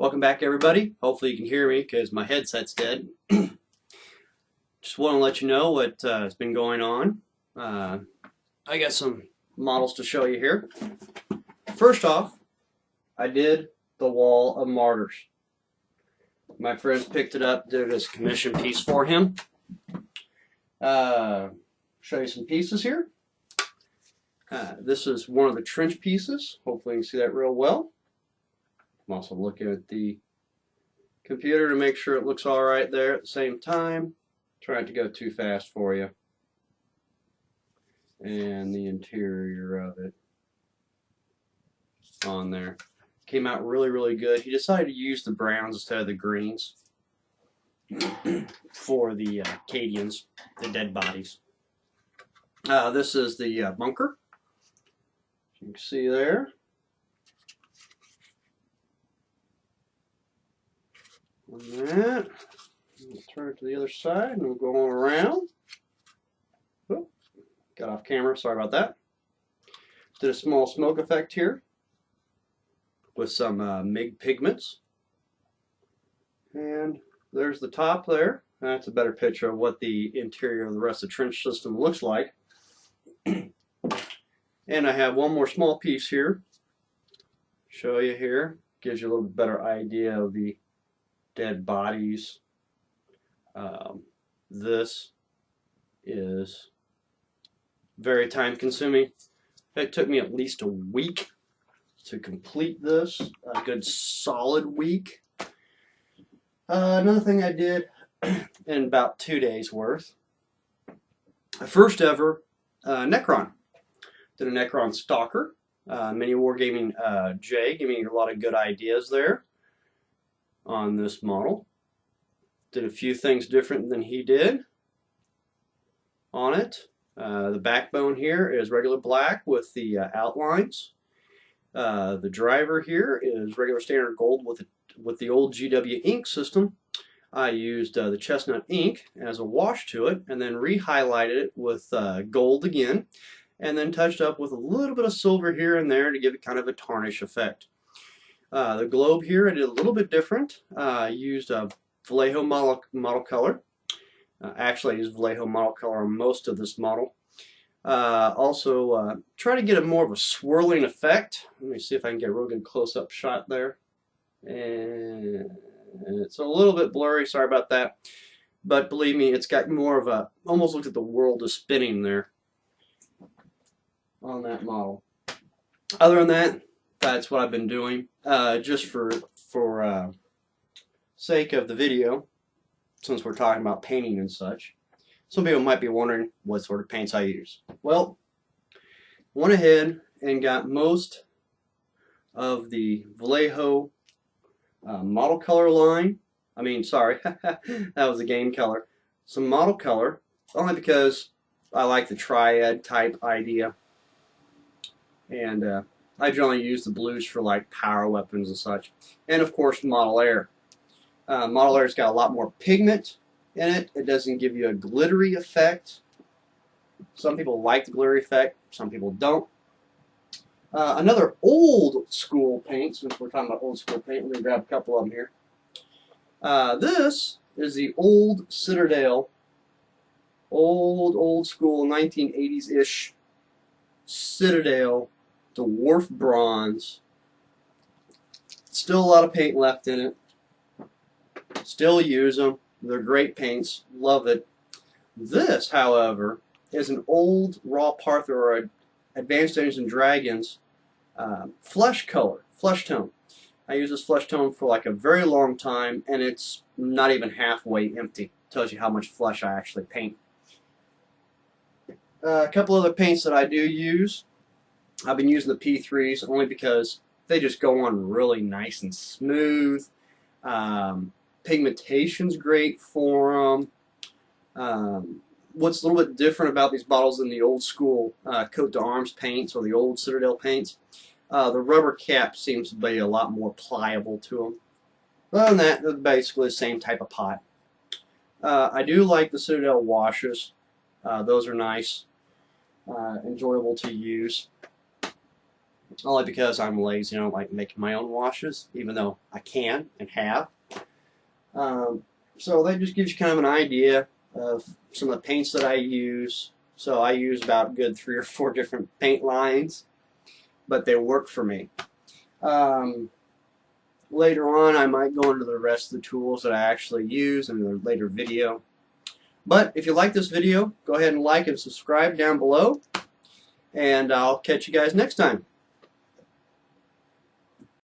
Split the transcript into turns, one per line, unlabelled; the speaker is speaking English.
Welcome back, everybody. Hopefully you can hear me because my headset's dead. Just want to let you know what has been going on. I got some models to show you here. First off, I did the wall of Martyrs. My friend picked it up, did it as a commission piece for him. Show you some pieces here. This is one of the trench pieces. Hopefully you can see that real well. I'm also looking at the computer to make sure it looks all right there at the same time. Trying to go too fast for you. And the interior of it on there. Came out really, really good. He decided to use the browns instead of the greens for the Cadians, the dead bodies. This is the bunker. You can see there. On that, we'll turn it to the other side and we'll go on around. Oh, got off camera, sorry about that. Did a small smoke effect here with some MIG pigments. And there's the top there. That's a better picture of what the interior of the rest of the trench system looks like. And I have one more small piece here. Show you here. Gives you a little bit better idea of the dead bodies. This is very time consuming. It took me at least a week to complete this, a good solid week. Another thing I did in about 2 days worth, first ever Necron. Did a Necron Stalker. Mini Wargaming Jay gave me a lot of good ideas there on this model. Did a few things different than he did on it. The backbone here is regular black with the outlines. The driver here is regular standard gold with the old GW ink system. I used the chestnut ink as a wash to it and then re-highlighted it with gold again and then touched up with a little bit of silver here and there to give it kind of a tarnish effect. The globe here I did a little bit different. I used a Vallejo model color. Actually, I used Vallejo model color on most of this model. Also, try to get a more of a swirling effect. Let me see if I can get a real good close-up shot there. And it's a little bit blurry, sorry about that. But believe me, it's got more of a, almost looked at the world is spinning there on that model. Other than that, that's what I've been doing. Just for sake of the video, since we're talking about painting and such, some people might be wondering what sort of paints I use. Well, went ahead and got most of the Vallejo model color line. I mean, sorry, that was a game color. Some model color, only because I like the triad type idea. And I generally use the blues for like power weapons and such. And of course, Model Air. Model Air's got a lot more pigment in it. It doesn't give you a glittery effect. Some people like the glittery effect, some people don't. Another old school paint, since we're talking about old school paint, we're going to grab a couple of them here. This is the old Citadel, old school 1980s-ish Citadel dwarf bronze. Still a lot of paint left in it. Still use them. They're great paints. Love it. This, however, is an old Raw Parther or Advanced Dungeons and Dragons flesh color, flesh tone. I use this flesh tone for like a very long time, and it's not even halfway empty. Tells you how much flesh I actually paint. A couple other paints that I do use. I've been using the P3s only because they just go on really nice and smooth. Pigmentation's great for them. What's a little bit different about these bottles than the old school coat to arms paints or the old Citadel paints, the rubber cap seems to be a lot more pliable to them. Other than that, they're basically the same type of pot. I do like the Citadel washes. Those are nice, enjoyable to use. only because I'm lazy. I don't like making my own washes, even though I can and have. So that just gives you kind of an idea of some of the paints that I use. So I use about good 3 or 4 different paint lines, but they work for me. Later on, I might go into the rest of the tools that I actually use in a later video. But if you like this video, go ahead and like and subscribe down below, and I'll catch you guys next time.